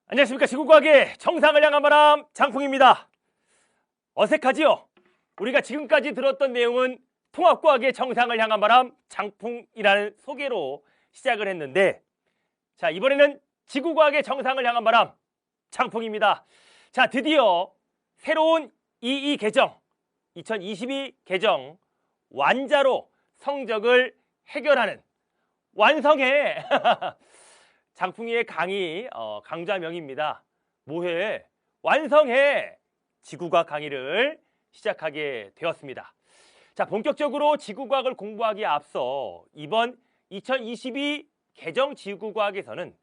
안녕하십니까. 지구과학의 정상을 향한 바람 장풍입니다. 어색하지요? 우리가 지금까지 들었던 내용은 통합과학의 정상을 향한 바람 장풍이라는 소개로 시작을 했는데, 자, 이번에는 지구과학의 정상을 향한 바람 장풍입니다. 자, 드디어 새로운 22 개정 2022 개정 완자로 성적을 해결하는 완성해 장풍이의 강의 강좌명입니다. 뭐해? 완성해! 지구과학 강의를 시작하게 되었습니다. 자, 본격적으로 지구과학을 공부하기에 앞서 이번 2022 개정 지구과학에서는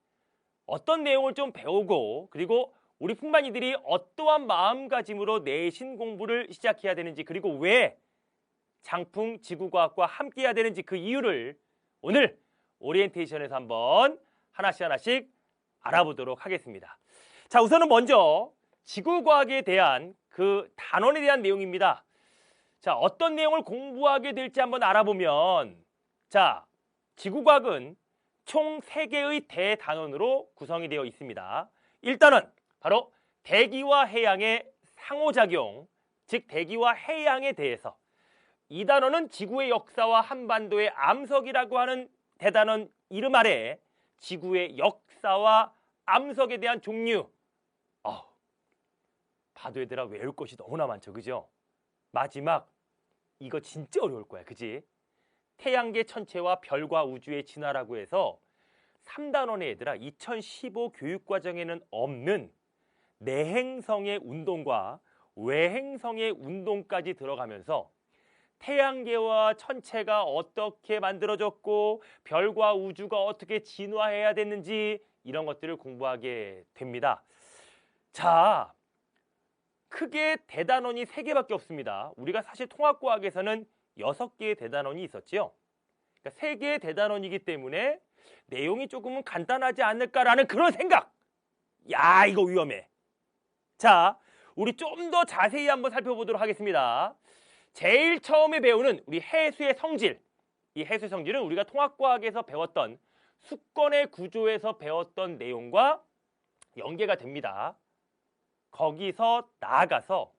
어떤 내용을 좀 배우고, 그리고 우리 풍만이들이 어떠한 마음가짐으로 내신 공부를 시작해야 되는지, 그리고 왜 장풍 지구과학과 함께 해야 되는지 그 이유를 오늘 오리엔테이션에서 한번 하나씩 알아보도록 하겠습니다. 자, 우선은 먼저 지구과학에 대한 그 단원에 대한 내용입니다. 자, 어떤 내용을 공부하게 될지 한번 알아보면, 자, 지구과학은 총 3개의 대단원으로 구성이 되어 있습니다. 1단원, 바로 대기와 해양의 상호작용, 즉 대기와 해양에 대해서. 2단원은 지구의 역사와 한반도의 암석이라고 하는 대단원 이름 아래 지구의 역사와 암석에 대한 종류. 봐도 얘들아 외울 것이 너무나 많죠, 그죠? 마지막, 이거 진짜 어려울 거야, 그지? 태양계 천체와 별과 우주의 진화라고 해서 3단원의 얘들아 2015 교육과정에는 없는 내행성의 운동과 외행성의 운동까지 들어가면서 태양계와 천체가 어떻게 만들어졌고 별과 우주가 어떻게 진화해야 됐는지 이런 것들을 공부하게 됩니다. 자, 크게 대단원이 3개밖에 없습니다. 우리가 사실 통합과학에서는 6개의 대단원이 있었지요. 그러니까 3개의 대단원이기 때문에 내용이 조금은 간단하지 않을까라는 그런 생각. 야, 이거 위험해. 자, 우리 좀 더 자세히 한번 살펴보도록 하겠습니다. 제일 처음에 배우는 우리 해수의 성질. 이 해수의 성질은 우리가 통합과학에서 배웠던 수권의 구조에서 배웠던 내용과 연계가 됩니다. 거기서 나아가서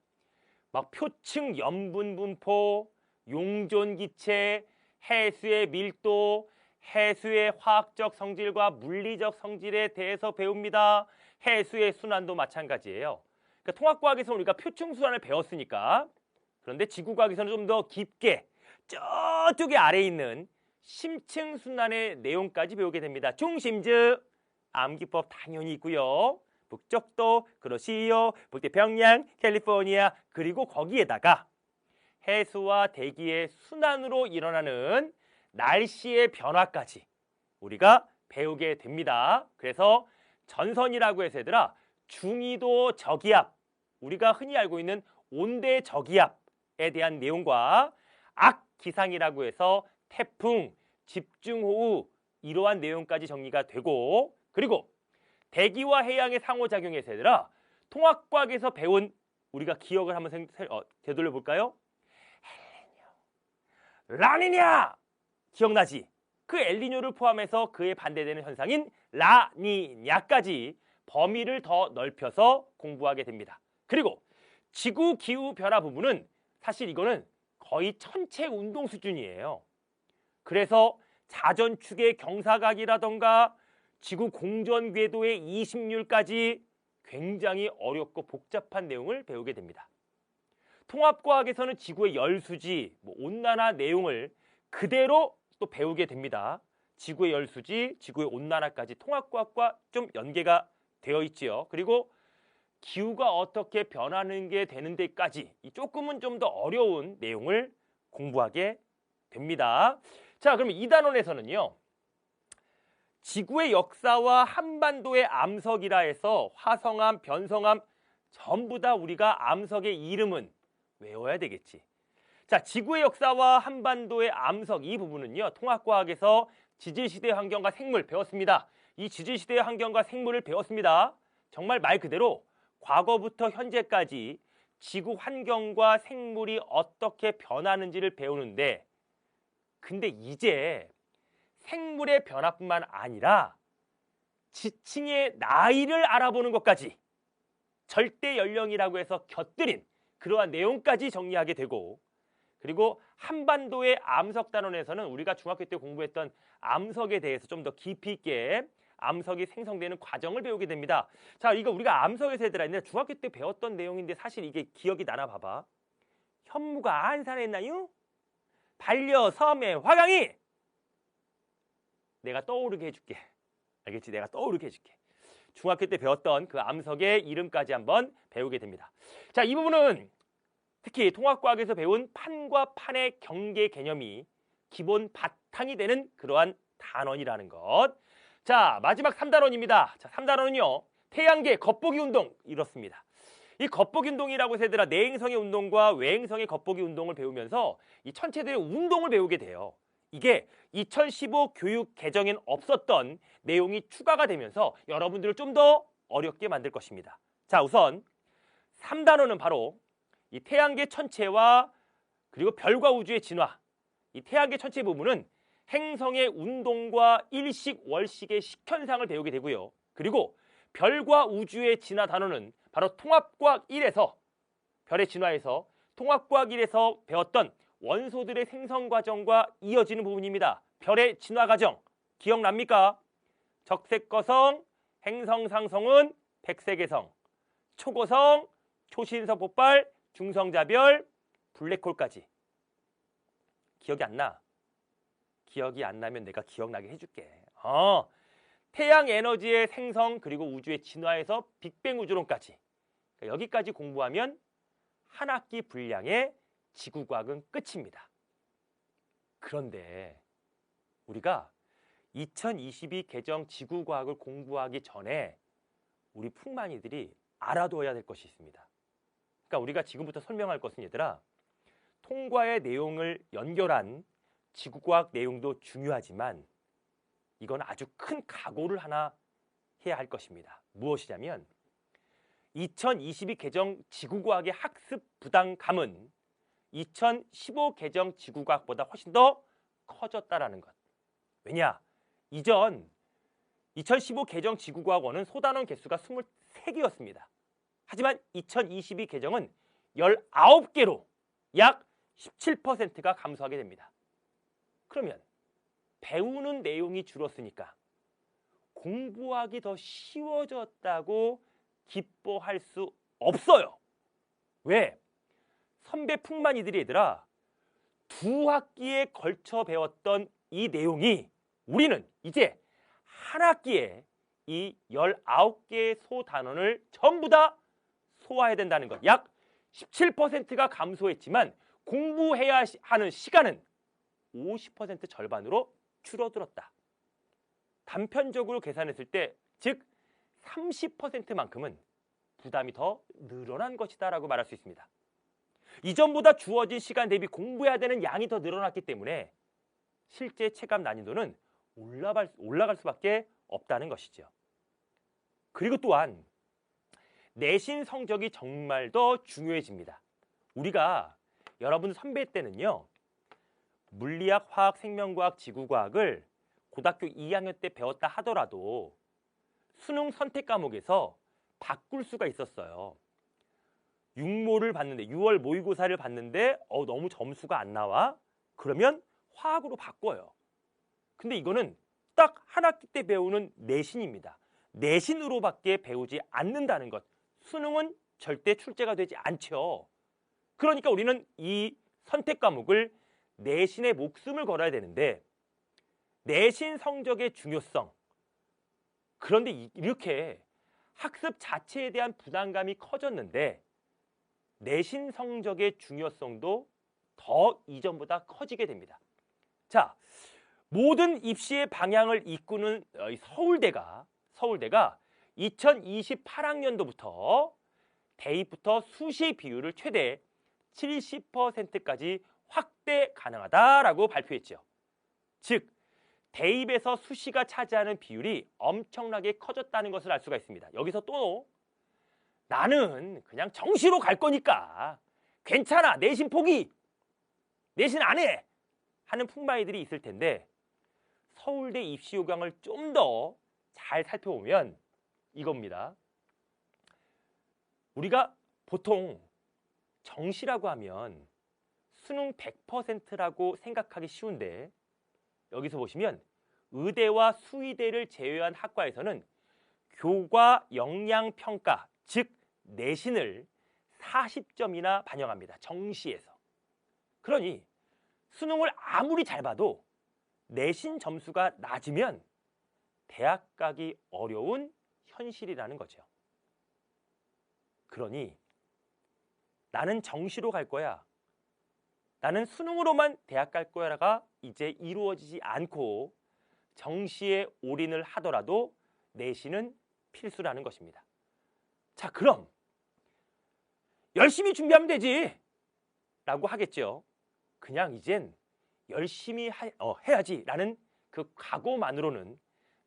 막 표층 염분 분포, 용존 기체, 해수의 밀도, 해수의 화학적 성질과 물리적 성질에 대해서 배웁니다. 해수의 순환도 마찬가지예요. 그러니까 통합과학에서 우리가 표층 순환을 배웠으니까, 그런데 지구과학에서는 좀 더 깊게 저쪽에 아래에 있는 심층 순환의 내용까지 배우게 됩니다. 중심즉 암기법 당연히 있고요. 북쪽도 그러시요, 북태평양, 캘리포니아, 그리고 거기에다가 해수와 대기의 순환으로 일어나는 날씨의 변화까지 우리가 배우게 됩니다. 그래서 전선이라고 해서 얘들아 중위도 저기압, 우리가 흔히 알고 있는 온대 저기압에 대한 내용과 악기상이라고 해서 태풍, 집중호우 이러한 내용까지 정리가 되고, 그리고 대기와 해양의 상호작용에서 얘들아 통합과학에서 배운, 우리가 기억을 한번 되돌려 볼까요? 엘니뇨, 라니냐 기억나지? 그 엘니뇨를 포함해서 그에 반대되는 현상인 라니냐까지 범위를 더 넓혀서 공부하게 됩니다. 그리고 지구 기후 변화 부분은 사실 이거는 거의 천체 운동 수준이에요. 그래서 자전축의 경사각이라던가 지구 공전 궤도의 이식률까지 굉장히 어렵고 복잡한 내용을 배우게 됩니다. 통합과학에서는 지구의 열수지, 온난화 내용을 그대로 또 배우게 됩니다. 지구의 열수지, 지구의 온난화까지 통합과학과 좀 연계가 되어 있지요. 그리고 기후가 어떻게 변하는 게 되는 데까지 조금은 좀 더 어려운 내용을 공부하게 됩니다. 자, 그럼 2단원에서는요. 지구의 역사와 한반도의 암석이라 해서 화성암, 변성암 전부 다 우리가 암석의 이름은 외워야 되겠지. 자, 지구의 역사와 한반도의 암석 이 부분은요. 통합과학에서 지질시대 환경과 생물 배웠습니다. 이 지질시대 환경과 생물을 배웠습니다. 정말 말 그대로 과거부터 현재까지 지구 환경과 생물이 어떻게 변하는지를 배우는데, 근데 이제 생물의 변화뿐만 아니라 지층의 나이를 알아보는 것까지 절대 연령이라고 해서 곁들인 그러한 내용까지 정리하게 되고, 그리고 한반도의 암석 단원에서는 우리가 중학교 때 공부했던 암석에 대해서 좀 더 깊이 있게 암석이 생성되는 과정을 배우게 됩니다. 자, 이거 우리가 암석에서 얘들아 있는데 중학교 때 배웠던 내용인데 사실 이게 기억이 나나 봐봐. 현무가 안산했나요? 반려 섬의 화강이. 내가 떠오르게 해줄게. 알겠지? 내가 떠오르게 해줄게. 중학교 때 배웠던 그 암석의 이름까지 한번 배우게 됩니다. 자, 이 부분은 특히 통합과학에서 배운 판과 판의 경계 개념이 기본 바탕이 되는 그러한 단원이라는 것. 자, 마지막 3단원입니다. 자, 3단원은요. 태양계 겉보기 운동 이렇습니다. 이 겉보기 운동이라고 해서 얘들아 내행성의 운동과 외행성의 겉보기 운동을 배우면서 이 천체들의 운동을 배우게 돼요. 이게 2015 교육 개정엔 없었던 내용이 추가가 되면서 여러분들을 좀 더 어렵게 만들 것입니다. 자, 우선 3단원은 바로 이 태양계 천체와 그리고 별과 우주의 진화. 이 태양계 천체 부분은 행성의 운동과 일식, 월식의 식현상을 배우게 되고요. 그리고 별과 우주의 진화 단원은 바로 통합과학 1에서 별의 진화에서 통합과학 1에서 배웠던 원소들의 생성 과정과 이어지는 부분입니다. 별의 진화 과정 기억납니까? 적색거성, 행성상성은 백색외성, 초고성, 초신성 폭발, 중성자별, 블랙홀까지. 기억이 안 나? 기억이 안 나면 내가 기억나게 해줄게. 태양 에너지의 생성 그리고 우주의 진화에서 빅뱅 우주론까지. 그러니까 여기까지 공부하면 한 학기 분량의 지구과학은 끝입니다. 그런데 우리가 2022 개정 지구과학을 공부하기 전에 우리 풍만이들이 알아둬야 될 것이 있습니다. 그러니까 우리가 지금부터 설명할 것은 얘들아, 통과의 내용을 연결한 지구과학 내용도 중요하지만 이건 아주 큰 각오를 하나 해야 할 것입니다. 무엇이냐면 2022 개정 지구과학의 학습 부담감은 2015 개정 지구과학보다 훨씬 더 커졌다라는 것. 왜냐? 이전 2015 개정 지구과학원은 소단원 개수가 23개였습니다. 하지만 2022 개정은 19개로 약 17%가 감소하게 됩니다. 그러면 배우는 내용이 줄었으니까 공부하기 더 쉬워졌다고 기뻐할 수 없어요. 왜? 선배 풍만이들이 얘들아 2학기에 걸쳐 배웠던 이 내용이 우리는 이제 한 학기에 이 19개의 소단원을 전부 다 소화해야 된다는 것. 약 17%가 감소했지만 공부해야 하는 시간은 50% 절반으로 줄어들었다. 단편적으로 계산했을 때, 즉 30%만큼은 부담이 더 늘어난 것이다 라고 말할 수 있습니다. 이전보다 주어진 시간 대비 공부해야 되는 양이 더 늘어났기 때문에 실제 체감 난이도는 올라갈 수밖에 없다는 것이죠. 그리고 또한 내신 성적이 정말 더 중요해집니다. 우리가 여러분 선배 때는요. 물리학, 화학, 생명과학, 지구과학을 고등학교 2학년 때 배웠다 하더라도 수능 선택 과목에서 바꿀 수가 있었어요. 6모를 봤는데 6월 모의고사를 봤는데 너무 점수가 안 나와? 그러면 화학으로 바꿔요. 근데 이거는 딱 한 학기 때 배우는 내신입니다. 내신으로밖에 배우지 않는다는 것. 수능은 절대 출제가 되지 않죠. 그러니까 우리는 이 선택 과목을 내신에 목숨을 걸어야 되는데 내신 성적의 중요성. 그런데 이렇게 학습 자체에 대한 부담감이 커졌는데 내신 성적의 중요성도 더 이전보다 커지게 됩니다. 자, 모든 입시의 방향을 이끄는 서울대가 2028학년도부터 대입부터 수시 비율을 최대 70%까지 확대 가능하다라고 발표했죠. 즉, 대입에서 수시가 차지하는 비율이 엄청나게 커졌다는 것을 알 수가 있습니다. 여기서 또 나는 그냥 정시로 갈 거니까 괜찮아, 내신 포기, 내신 안 해 하는 풍마이들이 있을 텐데 서울대 입시 요강을 좀 더 잘 잘 살펴보면 이겁니다. 우리가 보통 정시라고 하면 수능 100%라고 생각하기 쉬운데 여기서 보시면 의대와 수의대를 제외한 학과에서는 교과 역량평가, 즉 내신을 40점이나 반영합니다. 정시에서. 그러니 수능을 아무리 잘 봐도 내신 점수가 낮으면 대학 가기 어려운 현실이라는 거죠. 그러니 나는 정시로 갈 거야, 나는 수능으로만 대학 갈 거야가 이제 이루어지지 않고 정시에 올인을 하더라도 내신은 필수라는 것입니다. 자, 그럼 열심히 준비하면 되지 라고 하겠죠. 그냥 이젠 열심히 해야지 라는 그 각오만으로는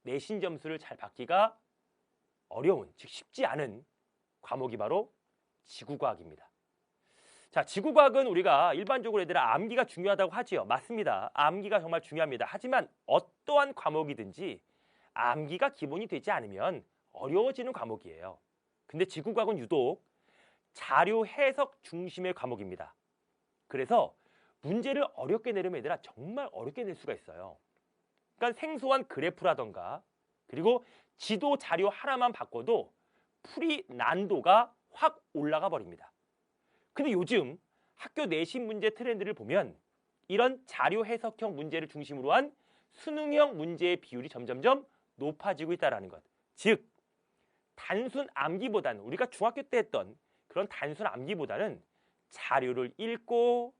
내신 점수를 잘 받기가 어려운, 즉 쉽지 않은 과목이 바로 지구과학입니다. 자, 지구과학은 우리가 일반적으로 얘들아 암기가 중요하다고 하지요. 맞습니다. 암기가 정말 중요합니다. 하지만 어떠한 과목이든지 암기가 기본이 되지 않으면 어려워지는 과목이에요. 근데 지구과학은 유독 자료 해석 중심의 과목입니다. 그래서 문제를 어렵게 내려면 얘들아 정말 어렵게 낼 수가 있어요. 그러니까 생소한 그래프라던가 그리고 지도 자료 하나만 바꿔도 풀이 난도가 확 올라가 버립니다. 근데 요즘 학교 내신 문제 트렌드를 보면 이런 자료 해석형 문제를 중심으로 한 수능형 문제의 비율이 점점점 높아지고 있다는 것. 즉 단순 암기보다는 우리가 중학교 때 했던 그런 단순 암기보다는 자료를 읽고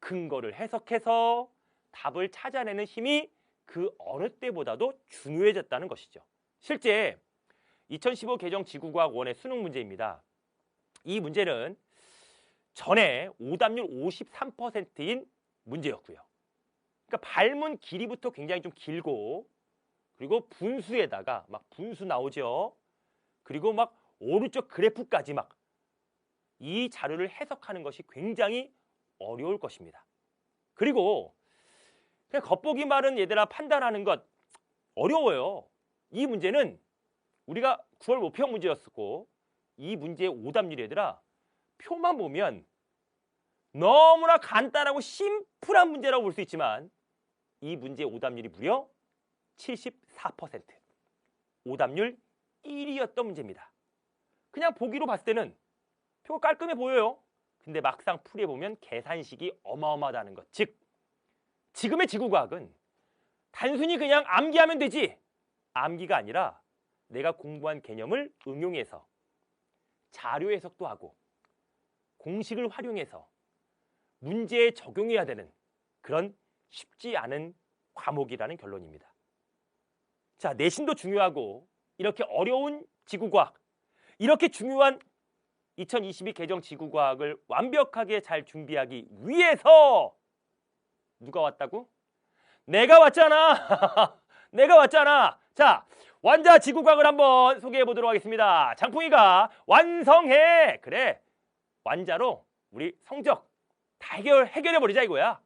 근거를 해석해서 답을 찾아내는 힘이 그 어느 때보다도 중요해졌다는 것이죠. 실제 2015 개정 지구과학 1의 수능 문제입니다. 이 문제는 전에 오답률 53%인 문제였고요. 그러니까 발문 길이부터 굉장히 좀 길고 그리고 분수에다가 막 분수 나오죠. 그리고 막 오른쪽 그래프까지 막 이 자료를 해석하는 것이 굉장히 어려울 것입니다. 그리고 그냥 겉보기만은 얘들아 판단하는 것 어려워요. 이 문제는 우리가 9월 모평 문제였었고 이 문제의 오답률이 얘들아 표만 보면 너무나 간단하고 심플한 문제라고 볼 수 있지만 이 문제의 오답률이 무려 74%. 오답률 1위였던 문제입니다. 그냥 보기로 봤을 때는 표가 깔끔해 보여요. 근데 막상 풀이해보면 계산식이 어마어마하다는 것. 즉 지금의 지구과학은 단순히 그냥 암기하면 되지 암기가 아니라 내가 공부한 개념을 응용해서 자료 해석도 하고 공식을 활용해서 문제에 적용해야 되는 그런 쉽지 않은 과목이라는 결론입니다. 자, 내신도 중요하고 이렇게 어려운 지구과학, 이렇게 중요한 2022 개정 지구과학을 완벽하게 잘 준비하기 위해서 누가 왔다고? 내가 왔잖아. 내가 왔잖아. 자, 완자 지구과학을 한번 소개해 보도록 하겠습니다. 장풍이가 완성해. 그래, 완자로 우리 성적 다 해결해 버리자 이거야.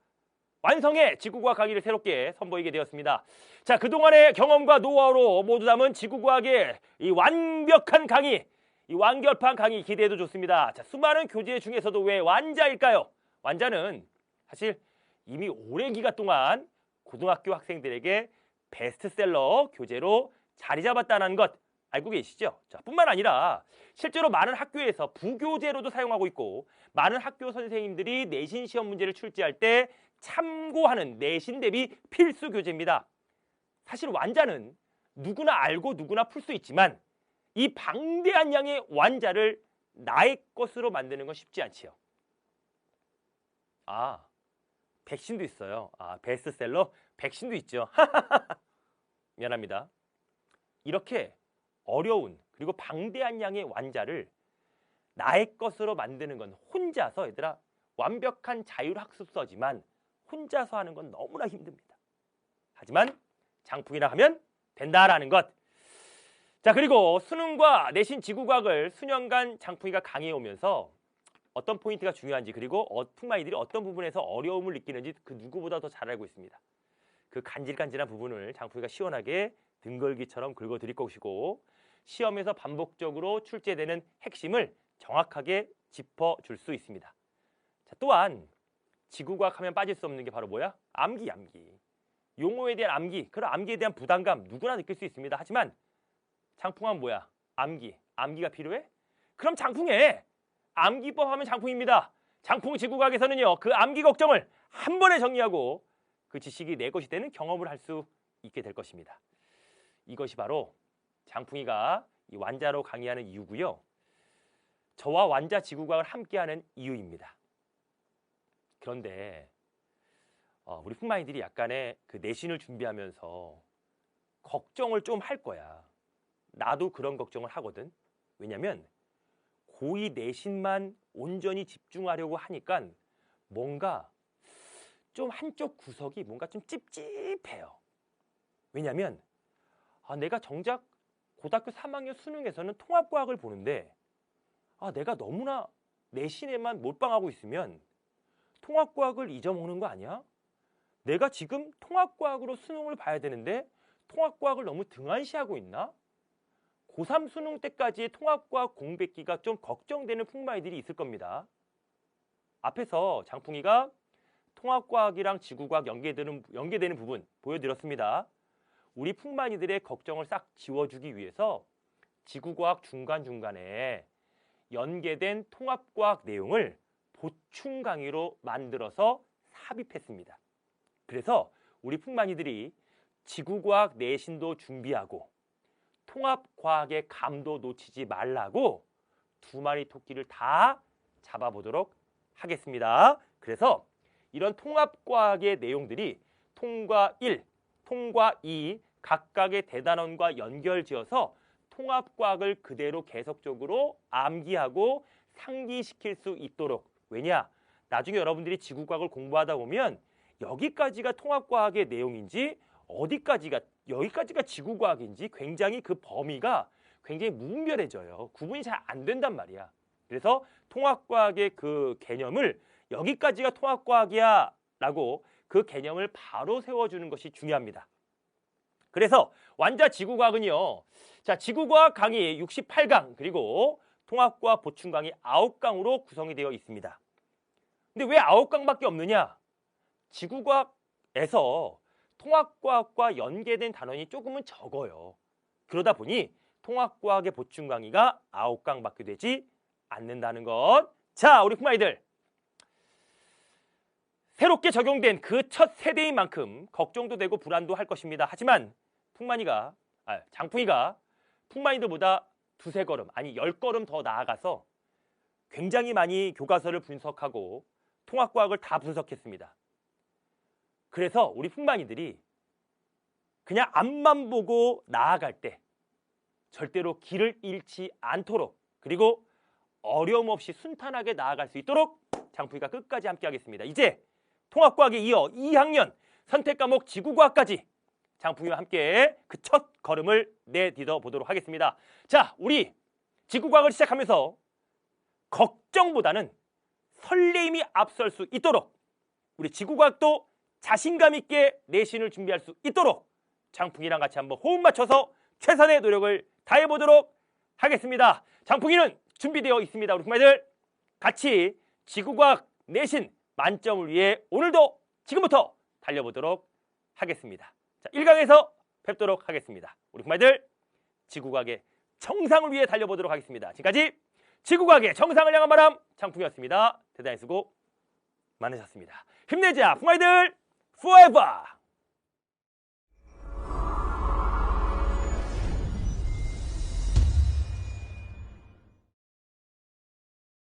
완성해 지구과학 강의를 새롭게 선보이게 되었습니다. 자, 그동안의 경험과 노하우로 모두 담은 지구과학의 이 완벽한 강의, 이 완결판 강의 기대해도 좋습니다. 자, 수많은 교재 중에서도 왜 완자일까요? 완자는 사실 이미 오랜 기간 동안 고등학교 학생들에게 베스트셀러 교재로 자리 잡았다는 것 알고 계시죠? 자, 뿐만 아니라 실제로 많은 학교에서 부교재로도 사용하고 있고 많은 학교 선생님들이 내신 시험 문제를 출제할 때 참고하는 내신 대비 필수 교재입니다. 사실 완자는 누구나 알고 누구나 풀 수 있지만 이 방대한 양의 완자를 나의 것으로 만드는 건 쉽지 않지요. 아, 백신도 있어요. 아, 베스트셀러 백신도 있죠. 미안합니다. 이렇게 어려운 그리고 방대한 양의 완자를 나의 것으로 만드는 건 혼자서 얘들아 완벽한 자율학습서지만 혼자서 하는 건 너무나 힘듭니다. 하지만 장풍이라 하면 된다라는 것. 자, 그리고 수능과 내신 지구과학을 수년간 장풍이가 강의해 오면서 어떤 포인트가 중요한지 그리고 풍마이들이 어떤 부분에서 어려움을 느끼는지 그 누구보다 더 잘 알고 있습니다. 그 간질간질한 부분을 장풍이가 시원하게 등걸기처럼 긁어드릴 것이고 시험에서 반복적으로 출제되는 핵심을 정확하게 짚어줄 수 있습니다. 자, 또한 지구과학 하면 빠질 수 없는 게 바로 뭐야? 암기. 용어에 대한 암기, 그런 암기에 대한 부담감 누구나 느낄 수 있습니다. 하지만 장풍하면 뭐야? 암기가 필요해? 그럼 장풍해! 암기법 하면 장풍입니다. 장풍 지구과학에서는요, 그 암기 걱정을 한 번에 정리하고 그 지식이 내 것이 되는 경험을 할 수 있게 될 것입니다. 이것이 바로 장풍이가 이 완자로 강의하는 이유고요. 저와 완자 지구과학을 함께하는 이유입니다. 그런데 우리 풍마이들이 약간의 그 내신을 준비하면서 걱정을 좀 할 거야. 나도 그런 걱정을 하거든. 왜냐면 고2 내신만 온전히 집중하려고 하니까 뭔가 좀 한쪽 구석이 뭔가 좀 찝찝해요. 왜냐면 내가 정작 고등학교 3학년 수능에서는 통합과학을 보는데 내가 너무나 내신에만 몰빵하고 있으면 통합과학을 잊어먹는 거 아니야? 내가 지금 통합과학으로 수능을 봐야 되는데 통합과학을 너무 등한시하고 있나? 고3 수능 때까지의 통합과학 공백기가 좀 걱정되는 풍마이들이 있을 겁니다. 앞에서 장풍이가 통합과학이랑 지구과학 연계되는 부분 보여드렸습니다. 우리 풍마이들의 걱정을 싹 지워주기 위해서 지구과학 중간중간에 연계된 통합과학 내용을 보충 강의로 만들어서 삽입했습니다. 그래서 우리 풍마이들이 지구과학 내신도 준비하고 통합과학의 감도 놓치지 말라고 두 마리 토끼를 다 잡아보도록 하겠습니다. 그래서 이런 통합과학의 내용들이 통과 1, 통과 2 각각의 대단원과 연결지어서 통합과학을 그대로 계속적으로 암기하고 상기시킬 수 있도록. 왜냐? 나중에 여러분들이 지구과학을 공부하다 보면 여기까지가 통합과학의 내용인지 여기까지가 지구과학인지 굉장히 그 범위가 굉장히 무분별해져요. 구분이 잘 안 된단 말이야. 그래서 통합과학의 그 개념을 여기까지가 통합과학이야 라고 그 개념을 바로 세워주는 것이 중요합니다. 그래서 완자 지구과학은요. 자, 지구과학 강의 68강 그리고 통합과학 보충 강의 9강으로 구성이 되어 있습니다. 근데 왜 9강밖에 없느냐? 지구과학에서 통합과학과 연계된 단원이 조금은 적어요. 그러다 보니 통합과학의 보충 강의가 9강밖에 되지 않는다는 것. 자, 우리 풍마이들. 새롭게 적용된 그 첫 세대인 만큼 걱정도 되고 불안도 할 것입니다. 하지만 장풍이가 풍마이들보다 두세 걸음, 아니 10걸음 더 나아가서 굉장히 많이 교과서를 분석하고 통합과학을 다 분석했습니다. 그래서 우리 풍마이들이 그냥 앞만 보고 나아갈 때 절대로 길을 잃지 않도록 그리고 어려움 없이 순탄하게 나아갈 수 있도록 장풍이가 끝까지 함께 하겠습니다. 이제 통합과학에 이어 2학년 선택과목 지구과학까지 장풍이와 함께 그 첫 걸음을 내딛어 보도록 하겠습니다. 자, 우리 지구과학을 시작하면서 걱정보다는 설레임이 앞설 수 있도록 우리 지구과학도 자신감 있게 내신을 준비할 수 있도록 장풍이랑 같이 한번 호흡 맞춰서 최선의 노력을 다해보도록 하겠습니다. 장풍이는 준비되어 있습니다. 우리 풍마이들 같이 지구과학 내신 만점을 위해 오늘도 지금부터 달려보도록 하겠습니다. 자, 1강에서 뵙도록 하겠습니다. 우리 풍마이들 지구과학의 정상을 위해 달려보도록 하겠습니다. 지금까지 지구과학의 정상을 향한 바람 장풍이었습니다. 대단히 수고 많으셨습니다. 힘내자 풍마이들 forever!